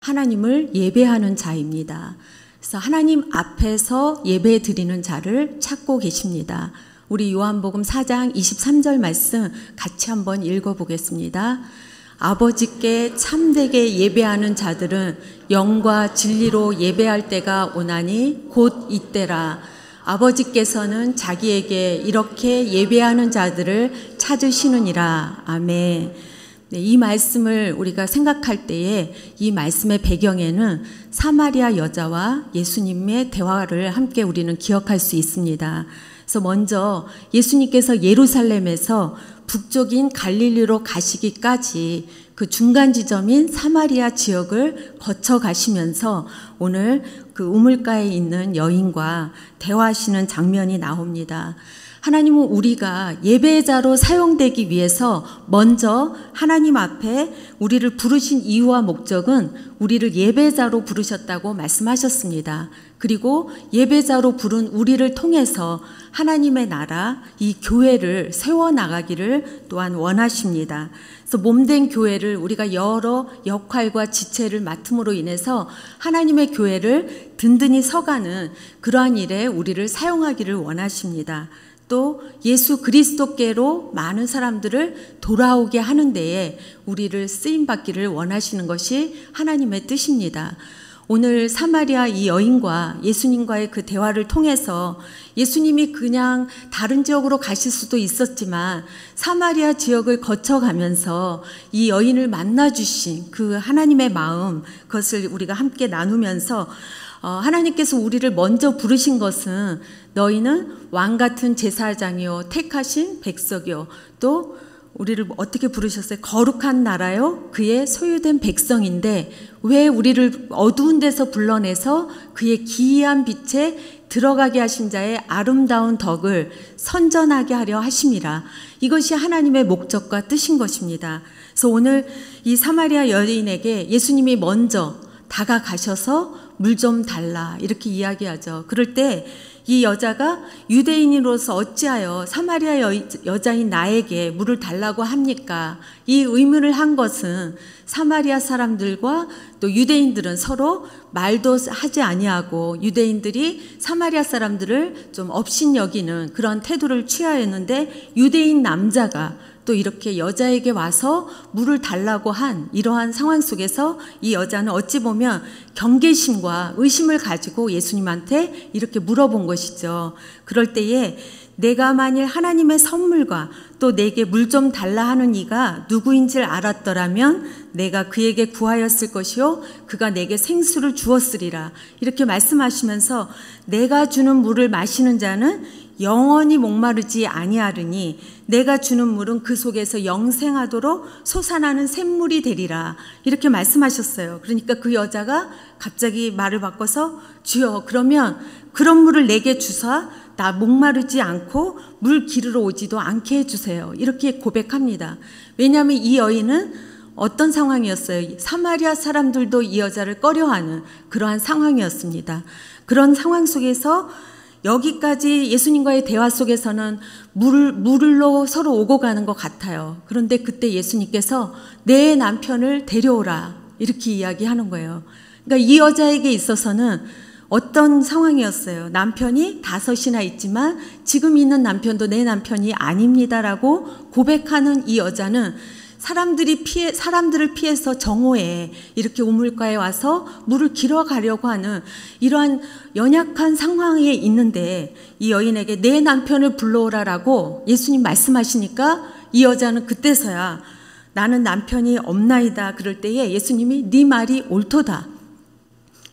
하나님을 예배하는 자입니다. 그래서 하나님 앞에서 예배 드리는 자를 찾고 계십니다. 우리 요한복음 4장 23절 말씀 같이 한번 읽어보겠습니다. 아버지께 참되게 예배하는 자들은 영과 진리로 예배할 때가 오나니 곧 이때라. 아버지께서는 자기에게 이렇게 예배하는 자들을 찾으시느니라. 아멘. 네, 이 말씀을 우리가 생각할 때에 이 말씀의 배경에는 사마리아 여자와 예수님의 대화를 함께 우리는 기억할 수 있습니다. 그래서 먼저 예수님께서 예루살렘에서 북쪽인 갈릴리로 가시기까지 그 중간 지점인 사마리아 지역을 거쳐 가시면서 오늘 그 우물가에 있는 여인과 대화하시는 장면이 나옵니다. 하나님은 우리가 예배자로 사용되기 위해서 먼저 하나님 앞에 우리를 부르신 이유와 목적은 우리를 예배자로 부르셨다고 말씀하셨습니다. 그리고 예배자로 부른 우리를 통해서 하나님의 나라, 이 교회를 세워나가기를 또한 원하십니다. 그래서 몸된 교회를 우리가 여러 역할과 지체를 맡음으로 인해서 하나님의 교회를 든든히 서가는 그러한 일에 우리를 사용하기를 원하십니다. 또 예수 그리스도께로 많은 사람들을 돌아오게 하는 데에 우리를 쓰임받기를 원하시는 것이 하나님의 뜻입니다. 오늘 사마리아 이 여인과 예수님과의 그 대화를 통해서 예수님이 그냥 다른 지역으로 가실 수도 있었지만 사마리아 지역을 거쳐가면서 이 여인을 만나주신 그 하나님의 마음, 그것을 우리가 함께 나누면서 하나님께서 우리를 먼저 부르신 것은 너희는 왕 같은 제사장이요 택하신 백성이요 또 우리를 어떻게 부르셨어요? 거룩한 나라요 그의 소유된 백성인데 왜 우리를 어두운 데서 불러내서 그의 기이한 빛에 들어가게 하신 자의 아름다운 덕을 선전하게 하려 하심이라. 이것이 하나님의 목적과 뜻인 것입니다. 그래서 오늘 이 사마리아 여인에게 예수님이 먼저 다가가셔서 물 좀 달라 이렇게 이야기하죠. 그럴 때 이 여자가 유대인으로서 어찌하여 사마리아 여자인 나에게 물을 달라고 합니까? 이 의문을 한 것은 사마리아 사람들과 또 유대인들은 서로 말도 하지 아니하고 유대인들이 사마리아 사람들을 좀 업신여기는 그런 태도를 취하였는데 유대인 남자가 또 이렇게 여자에게 와서 물을 달라고 한 이러한 상황 속에서 이 여자는 어찌 보면 경계심과 의심을 가지고 예수님한테 이렇게 물어본 것이죠. 그럴 때에 내가 만일 하나님의 선물과 또 내게 물 좀 달라 하는 이가 누구인지를 알았더라면 내가 그에게 구하였을 것이요 그가 내게 생수를 주었으리라. 이렇게 말씀하시면서 내가 주는 물을 마시는 자는 영원히 목마르지 아니하르니 내가 주는 물은 그 속에서 영생하도록 솟아나는 샘물이 되리라. 이렇게 말씀하셨어요. 그러니까 그 여자가 갑자기 말을 바꿔서 주여 그러면 그런 물을 내게 주사 나 목마르지 않고 물 기르러 오지도 않게 해주세요. 이렇게 고백합니다. 왜냐하면 이 여인은 어떤 상황이었어요? 사마리아 사람들도 이 여자를 꺼려하는 그러한 상황이었습니다. 그런 상황 속에서 여기까지 예수님과의 대화 속에서는 물로 서로 오고 가는 것 같아요. 그런데 그때 예수님께서 내 남편을 데려오라 이렇게 이야기하는 거예요. 그러니까 이 여자에게 있어서는 어떤 상황이었어요? 남편이 5이나 있지만 지금 있는 남편도 내 남편이 아닙니다라고 고백하는 이 여자는 사람들을 피해서 정오에 이렇게 우물가에 와서 물을 길어가려고 하는 이러한 연약한 상황에 있는데 이 여인에게 내 남편을 불러오라라고 예수님 말씀하시니까 이 여자는 그때서야 나는 남편이 없나이다. 그럴 때에 예수님이 네 말이 옳도다.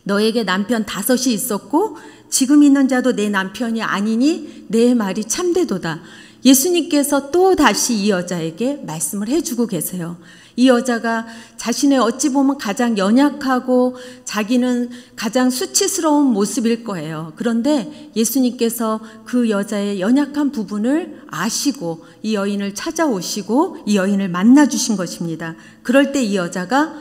너에게 남편 5이 있었고 지금 있는 자도 내 남편이 아니니 내 말이 참되도다. 예수님께서 또 다시 이 여자에게 말씀을 해주고 계세요. 이 여자가 자신의 어찌 보면 가장 연약하고 자기는 가장 수치스러운 모습일 거예요. 그런데 예수님께서 그 여자의 연약한 부분을 아시고 이 여인을 찾아오시고 이 여인을 만나주신 것입니다. 그럴 때 이 여자가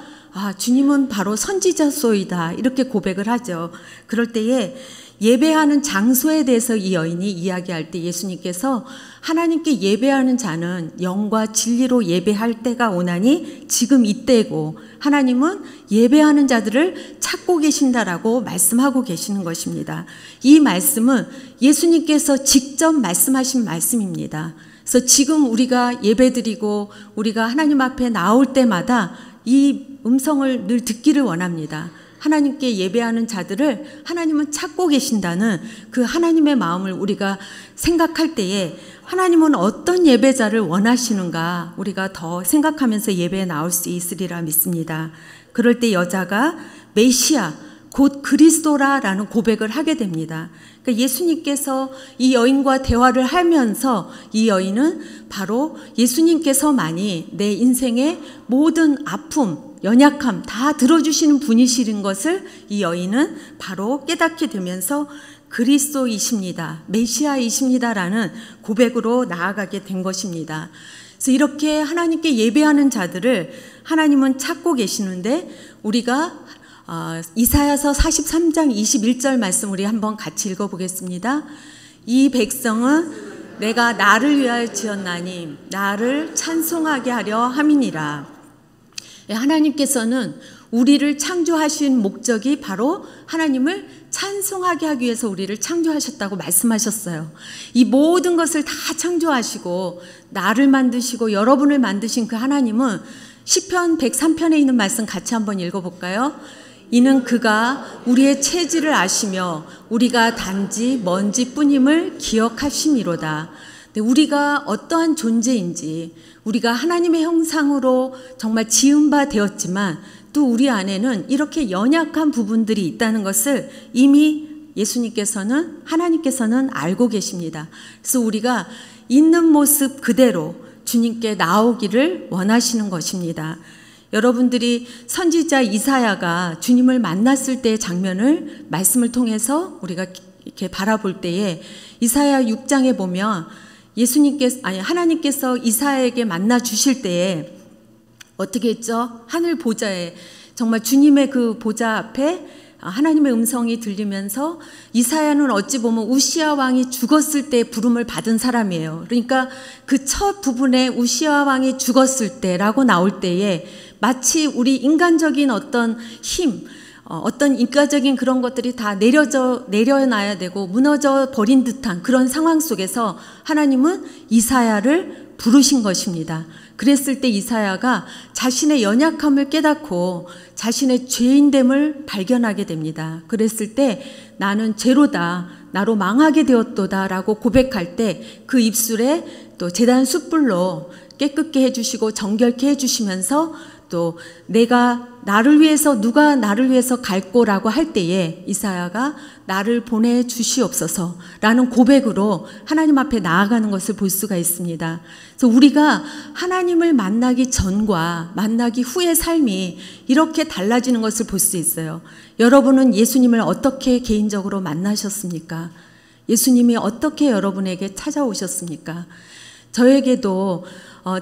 주님은 바로 선지자소이다 이렇게 고백을 하죠. 그럴 때에 예배하는 장소에 대해서 이 여인이 이야기할 때 예수님께서 하나님께 예배하는 자는 영과 진리로 예배할 때가 오나니 지금 이때고 하나님은 예배하는 자들을 찾고 계신다라고 말씀하고 계시는 것입니다. 이 말씀은 예수님께서 직접 말씀하신 말씀입니다. 그래서 지금 우리가 예배드리고 우리가 하나님 앞에 나올 때마다 이 음성을 늘 듣기를 원합니다. 하나님께 예배하는 자들을 하나님은 찾고 계신다는 그 하나님의 마음을 우리가 생각할 때에 하나님은 어떤 예배자를 원하시는가 우리가 더 생각하면서 예배에 나올 수 있으리라 믿습니다. 그럴 때 여자가 메시아 곧 그리스도라라는 고백을 하게 됩니다. 그러니까 예수님께서 이 여인과 대화를 하면서 이 여인은 바로 예수님께서만이 내 인생의 모든 아픔 연약함 다 들어주시는 분이시는 것을 이 여인은 바로 깨닫게 되면서 그리스도이십니다. 메시아이십니다라는 고백으로 나아가게 된 것입니다. 그래서 이렇게 하나님께 예배하는 자들을 하나님은 찾고 계시는데 우리가 이사야서 43장 21절 말씀 우리 한번 같이 읽어보겠습니다. 이 백성은 내가 나를 위하여 지었나니 나를 찬송하게 하려 함이니라. 하나님께서는 우리를 창조하신 목적이 바로 하나님을 찬송하게 하기 위해서 우리를 창조하셨다고 말씀하셨어요. 이 모든 것을 다 창조하시고 나를 만드시고 여러분을 만드신 그 하나님은 시편 103편에 있는 말씀 같이 한번 읽어볼까요? 이는 그가 우리의 체질을 아시며 우리가 단지 먼지뿐임을 기억하심이로다. 우리가 어떠한 존재인지 우리가 하나님의 형상으로 정말 지은 바 되었지만 또 우리 안에는 이렇게 연약한 부분들이 있다는 것을 이미 예수님께서는 하나님께서는 알고 계십니다. 그래서 우리가 있는 모습 그대로 주님께 나오기를 원하시는 것입니다. 여러분들이 선지자 이사야가 주님을 만났을 때의 장면을 말씀을 통해서 우리가 이렇게 바라볼 때에 이사야 6장에 보면 하나님께서 이사야에게 만나 주실 때에 어떻게 했죠? 하늘 보좌에 정말 주님의 그 보좌 앞에 하나님의 음성이 들리면서 이사야는 어찌 보면 우시야 왕이 죽었을 때 부름을 받은 사람이에요. 그러니까 그 첫 부분에 우시야 왕이 죽었을 때라고 나올 때에 마치 우리 인간적인 어떤 힘, 어떤 인간적인 그런 것들이 다 내려놔야 되고 무너져 버린 듯한 그런 상황 속에서 하나님은 이사야를 부르신 것입니다. 그랬을 때 이사야가 자신의 연약함을 깨닫고 자신의 죄인됨을 발견하게 됩니다. 그랬을 때 나는 죄로다, 나로 망하게 되었도다 라고 고백할 때 그 입술에 또 제단 숯불로 깨끗게 해주시고 정결케 해주시면서 또 내가 나를 위해서 누가 나를 위해서 갈꼬라고 할 때에 이사야가 나를 보내주시옵소서라는 고백으로 하나님 앞에 나아가는 것을 볼 수가 있습니다. 그래서 우리가 하나님을 만나기 전과 만나기 후의 삶이 이렇게 달라지는 것을 볼 수 있어요. 여러분은 예수님을 어떻게 개인적으로 만나셨습니까? 예수님이 어떻게 여러분에게 찾아오셨습니까? 저에게도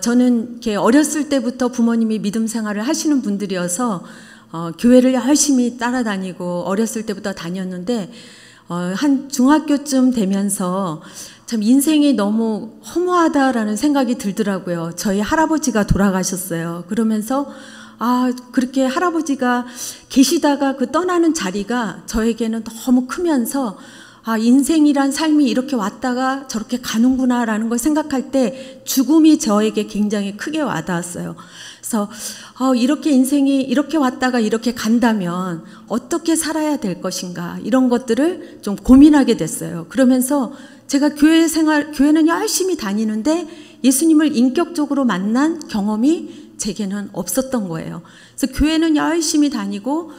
저는 이렇게 어렸을 때부터 부모님이 믿음 생활을 하시는 분들이어서 교회를 열심히 따라다니고 어렸을 때부터 다녔는데 한 중학교쯤 되면서 참 인생이 너무 허무하다라는 생각이 들더라고요. 저희 할아버지가 돌아가셨어요. 그러면서 그렇게 할아버지가 계시다가 그 떠나는 자리가 저에게는 너무 크면서 인생이란 삶이 이렇게 왔다가 저렇게 가는구나라는 걸 생각할 때 죽음이 저에게 굉장히 크게 와닿았어요. 그래서 이렇게 인생이 이렇게 왔다가 이렇게 간다면 어떻게 살아야 될 것인가 이런 것들을 좀 고민하게 됐어요. 그러면서 제가 교회는 열심히 다니는데 예수님을 인격적으로 만난 경험이 제게는 없었던 거예요. 그래서 교회는 열심히 다니고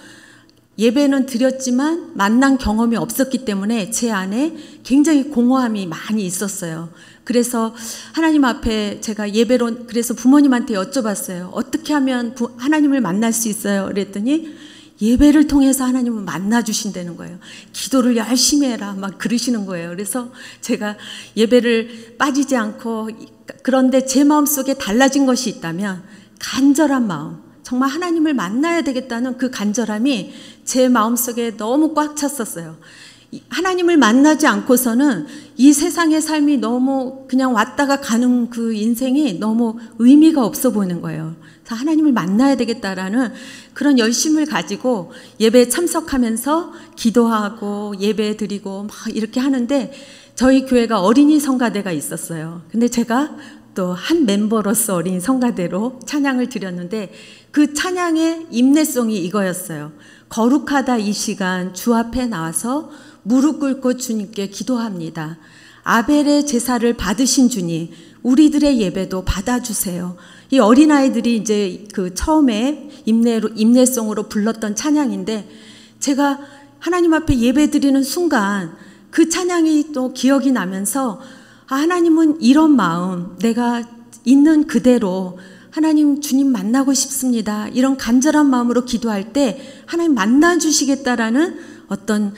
예배는 드렸지만 만난 경험이 없었기 때문에 제 안에 굉장히 공허함이 많이 있었어요. 그래서 하나님 앞에 제가 예배로 그래서 부모님한테 여쭤봤어요. 어떻게 하면 하나님을 만날 수 있어요? 그랬더니 예배를 통해서 하나님을 만나 주신다는 거예요. 기도를 열심히 해라 막 그러시는 거예요. 그래서 제가 예배를 빠지지 않고 그런데 제 마음속에 달라진 것이 있다면 간절한 마음, 정말 하나님을 만나야 되겠다는 그 간절함이 제 마음속에 너무 꽉 찼었어요. 하나님을 만나지 않고서는 이 세상의 삶이 너무 그냥 왔다가 가는 그 인생이 너무 의미가 없어 보이는 거예요. 그래서 하나님을 만나야 되겠다라는 그런 열심을 가지고 예배에 참석하면서 기도하고 예배 드리고 막 이렇게 하는데, 저희 교회가 어린이 성가대가 있었어요. 근데 제가 또 한 멤버로서 어린이 성가대로 찬양을 드렸는데, 그 찬양의 임내송이 이거였어요. 거룩하다 이 시간 주 앞에 나와서 무릎 꿇고 주님께 기도합니다. 아벨의 제사를 받으신 주님, 우리들의 예배도 받아주세요. 이 어린아이들이 이제 그 처음에 임내송으로 불렀던 찬양인데, 제가 하나님 앞에 예배 드리는 순간 그 찬양이 또 기억이 나면서, 하나님은 이런 마음, 내가 있는 그대로 하나님 주님 만나고 싶습니다, 이런 간절한 마음으로 기도할 때 하나님 만나주시겠다라는 어떤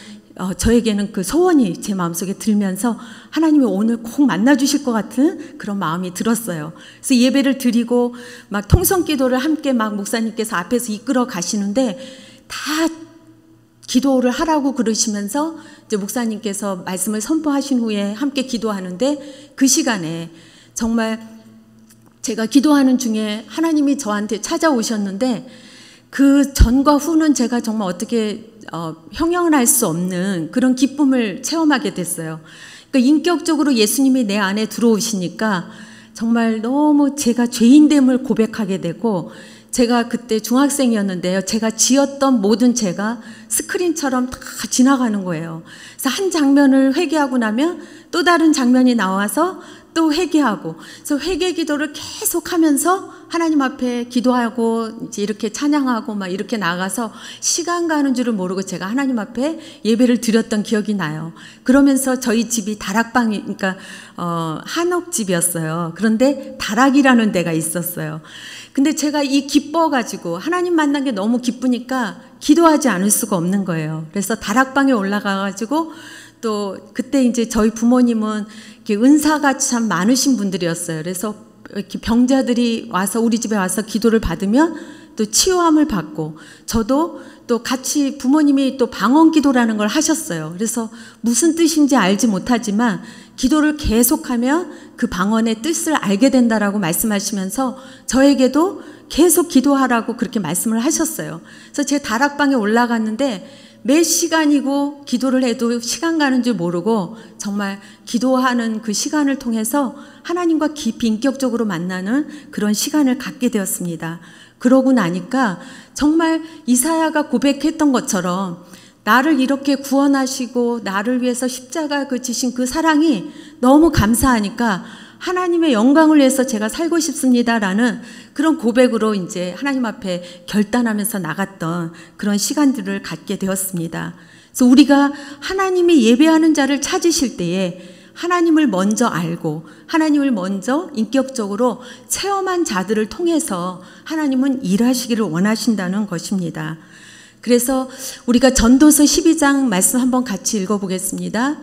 저에게는 그 소원이 제 마음속에 들면서 하나님이 오늘 꼭 만나주실 것 같은 그런 마음이 들었어요. 그래서 예배를 드리고 막 통성기도를 함께 막 목사님께서 앞에서 이끌어 가시는데, 다 기도를 하라고 그러시면서 이제 목사님께서 말씀을 선포하신 후에 함께 기도하는데, 그 시간에 정말 제가 기도하는 중에 하나님이 저한테 찾아오셨는데, 그 전과 후는 제가 정말 어떻게 형용할 수 없는 그런 기쁨을 체험하게 됐어요. 그러니까 인격적으로 예수님이 내 안에 들어오시니까 정말 너무 제가 죄인됨을 고백하게 되고, 제가 그때 중학생이었는데요, 제가 지었던 모든 죄가 스크린처럼 다 지나가는 거예요. 그래서 한 장면을 회개하고 나면 또 다른 장면이 나와서 또 회개하고, 그래서 회개 기도를 계속 하면서 하나님 앞에 기도하고 이제 이렇게 찬양하고 막 이렇게 나가서 시간 가는 줄을 모르고 제가 하나님 앞에 예배를 드렸던 기억이 나요. 그러면서 저희 집이 다락방이, 그러니까 한옥집이었어요. 그런데 다락이라는 데가 있었어요. 근데 제가 이 기뻐가지고 하나님 만난 게 너무 기쁘니까 기도하지 않을 수가 없는 거예요. 그래서 다락방에 올라가가지고, 또 그때 이제 저희 부모님은 이렇게 은사가 참 많으신 분들이었어요. 그래서 이렇게 병자들이 와서 우리 집에 와서 기도를 받으면 또 치유함을 받고, 저도 또 같이 부모님이 또 방언 기도라는 걸 하셨어요. 그래서 무슨 뜻인지 알지 못하지만 기도를 계속하면 그 방언의 뜻을 알게 된다라고 말씀하시면서 저에게도 계속 기도하라고 그렇게 말씀을 하셨어요. 그래서 제 다락방에 올라갔는데 몇 시간이고 기도를 해도 시간 가는 줄 모르고 정말 기도하는 그 시간을 통해서 하나님과 깊이 인격적으로 만나는 그런 시간을 갖게 되었습니다. 그러고 나니까 정말 이사야가 고백했던 것처럼 나를 이렇게 구원하시고 나를 위해서 십자가 그 지신 그 사랑이 너무 감사하니까 하나님의 영광을 위해서 제가 살고 싶습니다라는 그런 고백으로 이제 하나님 앞에 결단하면서 나갔던 그런 시간들을 갖게 되었습니다. 그래서 우리가 하나님이 예배하는 자를 찾으실 때에 하나님을 먼저 알고 하나님을 먼저 인격적으로 체험한 자들을 통해서 하나님은 일하시기를 원하신다는 것입니다. 그래서 우리가 전도서 12장 말씀 한번 같이 읽어보겠습니다.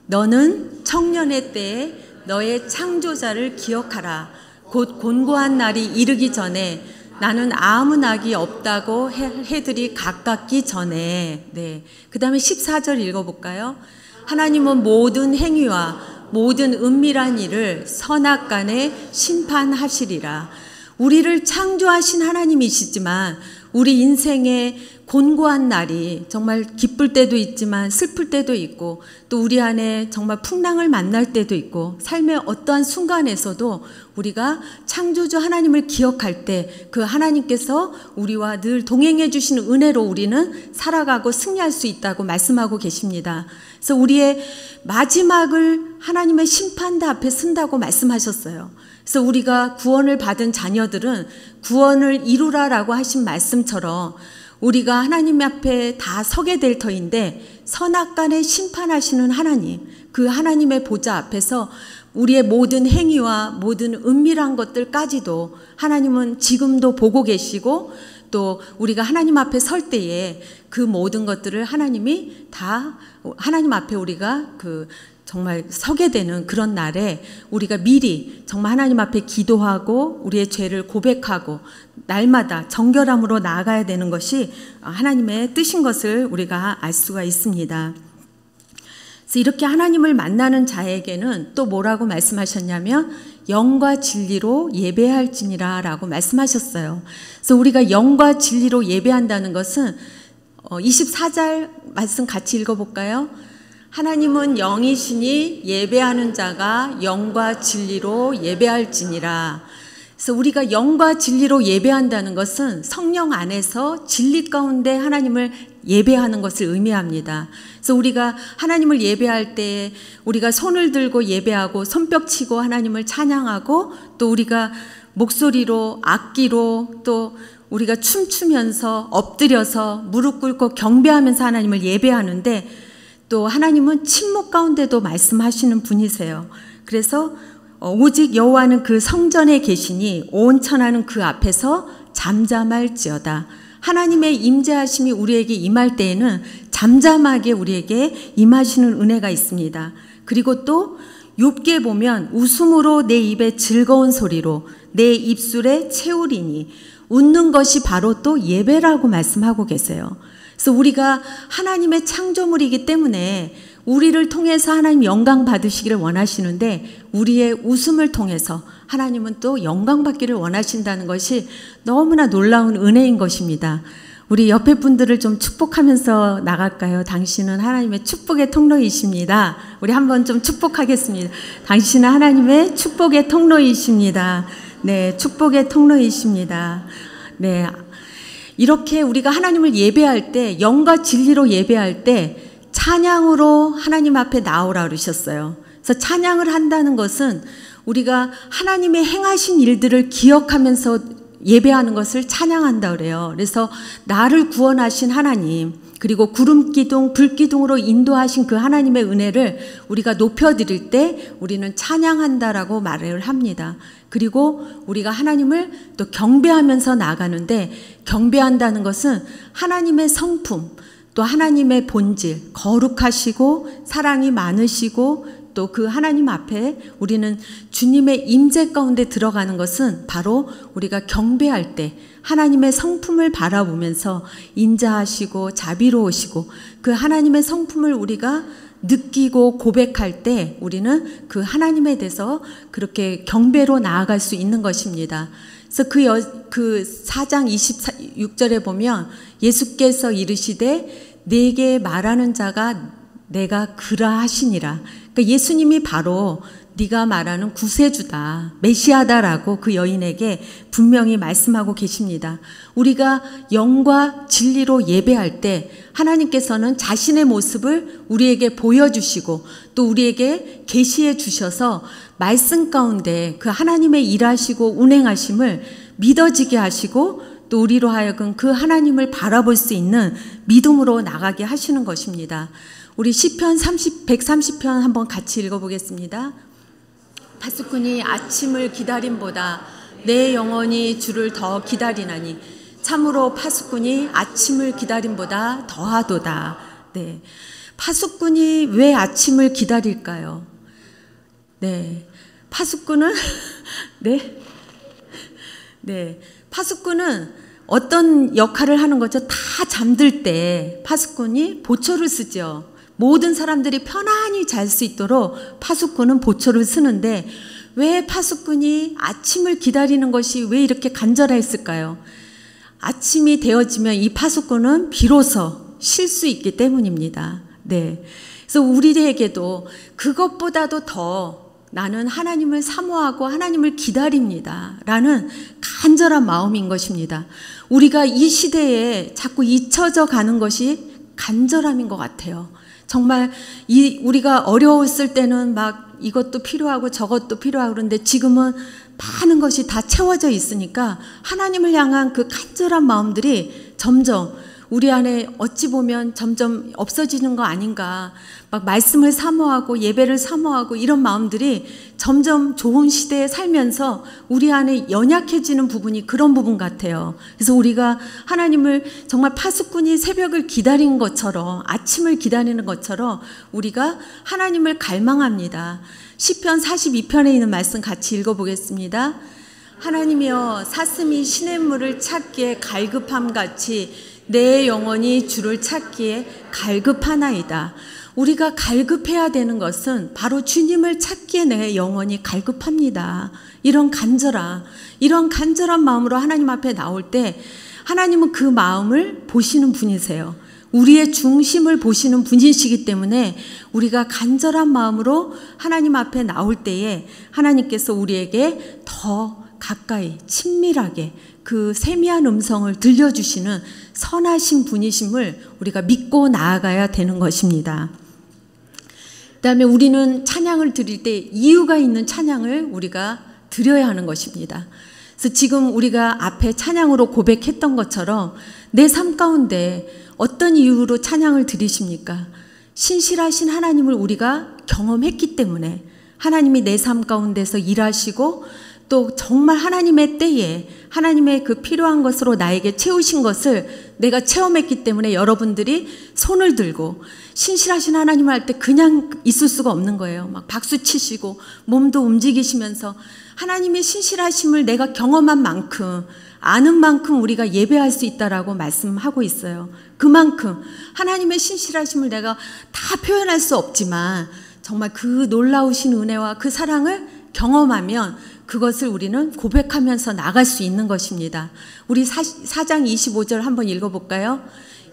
너는 청년의 때에 너의 창조자를 기억하라. 곧 곤고한 날이 이르기 전에 나는 아무 낙이 없다고 해들이 가깝기 전에. 네. 그 다음에 14절 읽어볼까요? 하나님은 모든 행위와 모든 은밀한 일을 선악간에 심판하시리라. 우리를 창조하신 하나님이시지만 우리 인생에 곤고한 날이 정말 기쁠 때도 있지만 슬플 때도 있고 또 우리 안에 정말 풍랑을 만날 때도 있고 삶의 어떠한 순간에서도 우리가 창조주 하나님을 기억할 때 그 하나님께서 우리와 늘 동행해 주시는 은혜로 우리는 살아가고 승리할 수 있다고 말씀하고 계십니다. 그래서 우리의 마지막을 하나님의 심판대 앞에 쓴다고 말씀하셨어요. 그래서 우리가 구원을 받은 자녀들은 구원을 이루라라고 하신 말씀처럼 우리가 하나님 앞에 다 서게 될 터인데 선악간에 심판하시는 하나님, 그 하나님의 보좌 앞에서 우리의 모든 행위와 모든 은밀한 것들까지도 하나님은 지금도 보고 계시고 또 우리가 하나님 앞에 설 때에 그 모든 것들을 하나님이 다 하나님 앞에 우리가 정말 서게 되는 그런 날에 우리가 미리 정말 하나님 앞에 기도하고 우리의 죄를 고백하고 날마다 정결함으로 나아가야 되는 것이 하나님의 뜻인 것을 우리가 알 수가 있습니다. 그래서 이렇게 하나님을 만나는 자에게는 또 뭐라고 말씀하셨냐면 영과 진리로 예배할지니라 라고 말씀하셨어요. 그래서 우리가 영과 진리로 예배한다는 것은 24절 말씀 같이 읽어볼까요? 하나님은 영이시니 예배하는 자가 영과 진리로 예배할지니라. 그래서 우리가 영과 진리로 예배한다는 것은 성령 안에서 진리 가운데 하나님을 예배하는 것을 의미합니다. 그래서 우리가 하나님을 예배할 때 우리가 손을 들고 예배하고 손뼉 치고 하나님을 찬양하고 또 우리가 목소리로 악기로 또 우리가 춤추면서 엎드려서 무릎 꿇고 경배하면서 하나님을 예배하는데 또 하나님은 침묵 가운데도 말씀하시는 분이세요. 그래서 오직 여호와는 그 성전에 계시니 온 천하는 그 앞에서 잠잠할지어다. 하나님의 임재하심이 우리에게 임할 때에는 잠잠하게 우리에게 임하시는 은혜가 있습니다. 그리고 또 욥기에 보면 웃음으로 내 입에 즐거운 소리로 내 입술에 채우리니 웃는 것이 바로 또 예배라고 말씀하고 계세요. 그래서 우리가 하나님의 창조물이기 때문에 우리를 통해서 하나님 영광 받으시기를 원하시는데 우리의 웃음을 통해서 하나님은 또 영광 받기를 원하신다는 것이 너무나 놀라운 은혜인 것입니다. 우리 옆에 분들을 좀 축복하면서 나갈까요? 당신은 하나님의 축복의 통로이십니다. 우리 한번 좀 축복하겠습니다. 당신은 하나님의 축복의 통로이십니다. 네, 축복의 통로이십니다. 네. 이렇게 우리가 하나님을 예배할 때 영과 진리로 예배할 때 찬양으로 하나님 앞에 나오라 그러셨어요. 그래서 찬양을 한다는 것은 우리가 하나님의 행하신 일들을 기억하면서 예배하는 것을 찬양한다 그래요. 그래서 나를 구원하신 하나님 그리고 구름 기둥 불 기둥으로 인도하신 그 하나님의 은혜를 우리가 높여드릴 때 우리는 찬양한다라고 말을 합니다. 그리고 우리가 하나님을 또 경배하면서 나가는데 경배한다는 것은 하나님의 성품 또 하나님의 본질 거룩하시고 사랑이 많으시고 또 그 하나님 앞에 우리는 주님의 임재 가운데 들어가는 것은 바로 우리가 경배할 때 하나님의 성품을 바라보면서 인자하시고 자비로우시고 그 하나님의 성품을 우리가 느끼고 고백할 때 우리는 그 하나님에 대해서 그렇게 경배로 나아갈 수 있는 것입니다. 그래서 그 4장 26절에 보면 예수께서 이르시되 내게 말하는 자가 내가 그라 하시니라. 그러니까 예수님이 바로 네가 말하는 구세주다, 메시아다라고 그 여인에게 분명히 말씀하고 계십니다. 우리가 영과 진리로 예배할 때 하나님께서는 자신의 모습을 우리에게 보여주시고 또 우리에게 계시해 주셔서 말씀 가운데 그 하나님의 일하시고 운행하심을 믿어지게 하시고 또 우리로 하여금 그 하나님을 바라볼 수 있는 믿음으로 나가게 하시는 것입니다. 우리 시편 130편 한번 같이 읽어보겠습니다. 파수꾼이 아침을 기다림보다 내 영혼이 주를 더 기다리나니 참으로 파수꾼이 아침을 기다림보다 더하도다. 네, 파수꾼이 왜 아침을 기다릴까요? 네, 파수꾼은 파수꾼은 어떤 역할을 하는 거죠? 다 잠들 때 파수꾼이 보초를 쓰죠. 모든 사람들이 편안히 잘 수 있도록 파수꾼은 보초를 쓰는데 왜 파수꾼이 아침을 기다리는 것이 왜 이렇게 간절했을까요? 아침이 되어지면 이 파수꾼은 비로소 쉴 수 있기 때문입니다. 네. 그래서 우리에게도 그것보다도 더 나는 하나님을 사모하고 하나님을 기다립니다. 라는 간절한 마음인 것입니다. 우리가 이 시대에 자꾸 잊혀져 가는 것이 간절함인 것 같아요. 정말 우리가 어려웠을 때는 막 이것도 필요하고 저것도 필요하고 그런데 지금은 많은 것이 다 채워져 있으니까 하나님을 향한 그 간절한 마음들이 점점 우리 안에 어찌 보면 점점 없어지는 거 아닌가. 막 말씀을 사모하고 예배를 사모하고 이런 마음들이 점점 좋은 시대에 살면서 우리 안에 연약해지는 부분이 그런 부분 같아요. 그래서 우리가 하나님을 정말 파수꾼이 새벽을 기다린 것처럼, 아침을 기다리는 것처럼 우리가 하나님을 갈망합니다. 시편 42편에 있는 말씀 같이 읽어보겠습니다. 하나님이여, 사슴이 시냇물을 찾기에 갈급함같이 내 영혼이 주를 찾기에 갈급하나이다. 우리가 갈급해야 되는 것은 바로 주님을 찾기에 내 영혼이 갈급합니다. 이런 간절한 마음으로 하나님 앞에 나올 때 하나님은 그 마음을 보시는 분이세요. 우리의 중심을 보시는 분이시기 때문에 우리가 간절한 마음으로 하나님 앞에 나올 때에 하나님께서 우리에게 더 가까이 친밀하게 그 세미한 음성을 들려주시는 선하신 분이심을 우리가 믿고 나아가야 되는 것입니다. 그 다음에 우리는 찬양을 드릴 때 이유가 있는 찬양을 우리가 드려야 하는 것입니다. 그래서 지금 우리가 앞에 찬양으로 고백했던 것처럼 내 삶 가운데 어떤 이유로 찬양을 드리십니까? 신실하신 하나님을 우리가 경험했기 때문에 하나님이 내 삶 가운데서 일하시고 또 정말 하나님의 때에 하나님의 그 필요한 것으로 나에게 채우신 것을 내가 체험했기 때문에 여러분들이 손을 들고 신실하신 하나님을 할 때 그냥 있을 수가 없는 거예요. 막 박수 치시고 몸도 움직이시면서 하나님의 신실하심을 내가 경험한 만큼, 아는 만큼 우리가 예배할 수 있다라고 말씀하고 있어요. 그만큼 하나님의 신실하심을 내가 다 표현할 수 없지만 정말 그 놀라우신 은혜와 그 사랑을 경험하면 그것을 우리는 고백하면서 나갈 수 있는 것입니다. 우리 4장 25절 한번 읽어볼까요?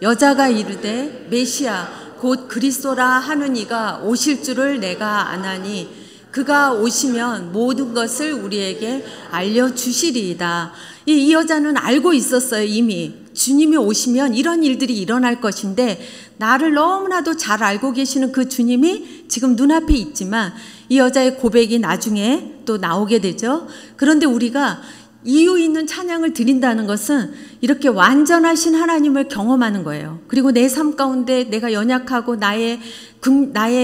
여자가 이르되 메시아 곧 그리스도라 하는 이가 오실 줄을 내가 아나니 그가 오시면 모든 것을 우리에게 알려주시리이다. 이 여자는 알고 있었어요. 이미 주님이 오시면 이런 일들이 일어날 것인데 나를 너무나도 잘 알고 계시는 그 주님이 지금 눈앞에 있지만 이 여자의 고백이 나중에 또 나오게 되죠. 그런데 우리가 이유 있는 찬양을 드린다는 것은 이렇게 완전하신 하나님을 경험하는 거예요. 그리고 내 삶 가운데 내가 연약하고 나의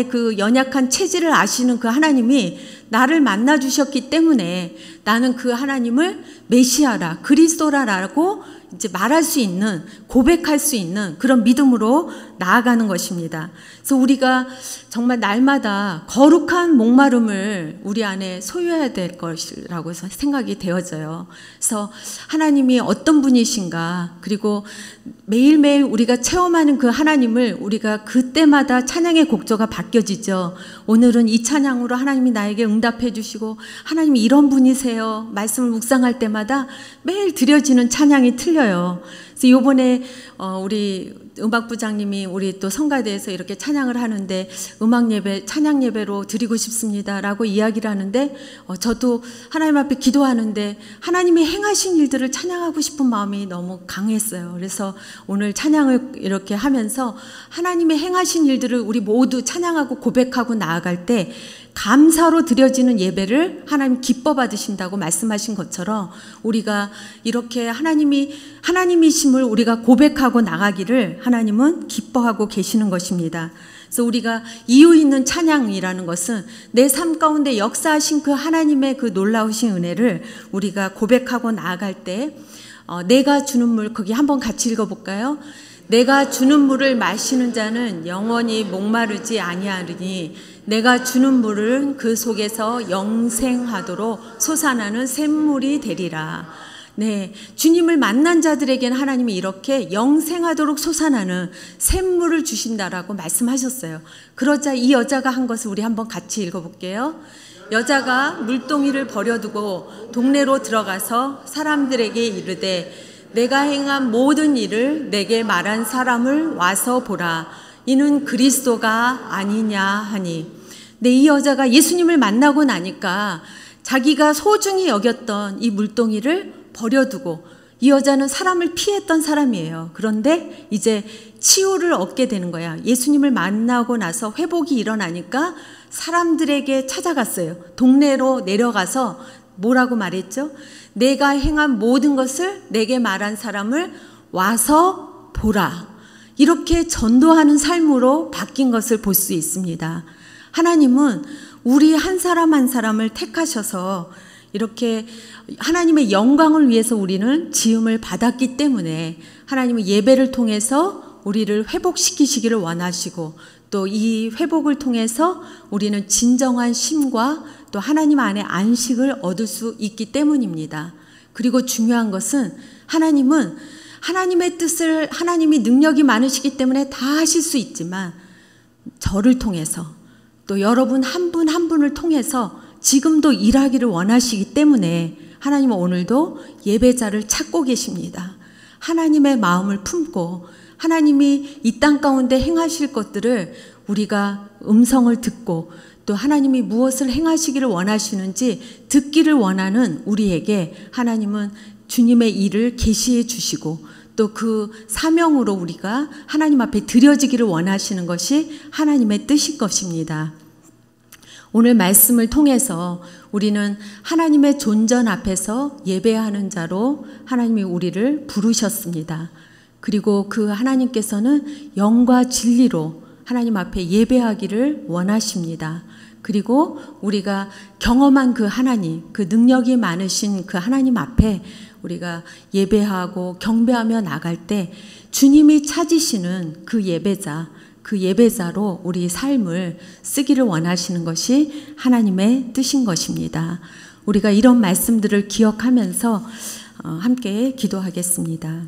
그 연약한 체질을 아시는 그 하나님이 나를 만나 주셨기 때문에 나는 그 하나님을 메시아라, 그리스도라라고 이제 말할 수 있는, 고백할 수 있는 그런 믿음으로 나아가는 것입니다. 그래서 우리가 정말 날마다 거룩한 목마름을 우리 안에 소유해야 될 것이라고 생각이 되어져요. 그래서 하나님이 어떤 분이신가, 그리고 매일매일 우리가 체험하는 그 하나님을 우리가 그때마다 찬양의 곡조가 바뀌어지죠. 오늘은 이 찬양으로 하나님이 나에게 응답해 주시고 하나님이 이런 분이세요. 말씀을 묵상할 때마다 매일 드려지는 찬양이 틀려요. 그래서 이번에 우리 음악부장님이 우리 또 성가대에서 이렇게 찬양을 하는데 음악 예배, 찬양 예배로 드리고 싶습니다라고 이야기를 하는데 저도 하나님 앞에 기도하는데 하나님이 행하신 일들을 찬양하고 싶은 마음이 너무 강했어요. 그래서 오늘 찬양을 이렇게 하면서 하나님의 행하신 일들을 우리 모두 찬양하고 고백하고 나아갈 때 감사로 드려지는 예배를 하나님 기뻐 받으신다고 말씀하신 것처럼 우리가 이렇게 하나님이심을 우리가 고백하고 나가기를 하나님은 기뻐하고 계시는 것입니다. 그래서 우리가 이유 있는 찬양이라는 것은 내 삶 가운데 역사하신 그 하나님의 그 놀라우신 은혜를 우리가 고백하고 나아갈 때 내가 주는 물, 거기 한번 같이 읽어볼까요? 내가 주는 물을 마시는 자는 영원히 목마르지 아니하리니 내가 주는 물은 그 속에서 영생하도록 솟아나는 샘물이 되리라. 네, 주님을 만난 자들에게는 하나님이 이렇게 영생하도록 솟아나는 샘물을 주신다라고 말씀하셨어요. 그러자 이 여자가 한 것을 우리 한번 같이 읽어볼게요. 여자가 물동이를 버려두고 동네로 들어가서 사람들에게 이르되 내가 행한 모든 일을 내게 말한 사람을 와서 보라. 이는 그리스도가 아니냐 하니. 네, 이 여자가 예수님을 만나고 나니까 자기가 소중히 여겼던 이 물동이를 버려두고, 이 여자는 사람을 피했던 사람이에요. 그런데 이제 치유를 얻게 되는 거야. 예수님을 만나고 나서 회복이 일어나니까 사람들에게 찾아갔어요. 동네로 내려가서 뭐라고 말했죠? 내가 행한 모든 것을 내게 말한 사람을 와서 보라. 이렇게 전도하는 삶으로 바뀐 것을 볼 수 있습니다. 하나님은 우리 한 사람 한 사람을 택하셔서 이렇게 하나님의 영광을 위해서 우리는 지음을 받았기 때문에 하나님은 예배를 통해서 우리를 회복시키시기를 원하시고 또 이 회복을 통해서 우리는 진정한 쉼과 또 하나님 안에 안식을 얻을 수 있기 때문입니다. 그리고 중요한 것은 하나님은 하나님의 뜻을 하나님이 능력이 많으시기 때문에 다 하실 수 있지만 저를 통해서 또 여러분 한 분 한 분을 통해서 지금도 일하기를 원하시기 때문에 하나님은 오늘도 예배자를 찾고 계십니다. 하나님의 마음을 품고 하나님이 이 땅 가운데 행하실 것들을 우리가 음성을 듣고 또 하나님이 무엇을 행하시기를 원하시는지 듣기를 원하는 우리에게 하나님은 주님의 일을 계시해 주시고 또 그 사명으로 우리가 하나님 앞에 드려지기를 원하시는 것이 하나님의 뜻일 것입니다. 오늘 말씀을 통해서 우리는 하나님의 존전 앞에서 예배하는 자로 하나님이 우리를 부르셨습니다. 그리고 그 하나님께서는 영과 진리로 하나님 앞에 예배하기를 원하십니다. 그리고 우리가 경험한 그 하나님, 그 능력이 많으신 그 하나님 앞에 우리가 예배하고 경배하며 나갈 때 주님이 찾으시는 그 예배자로 우리 삶을 쓰기를 원하시는 것이 하나님의 뜻인 것입니다. 우리가 이런 말씀들을 기억하면서 함께 기도하겠습니다.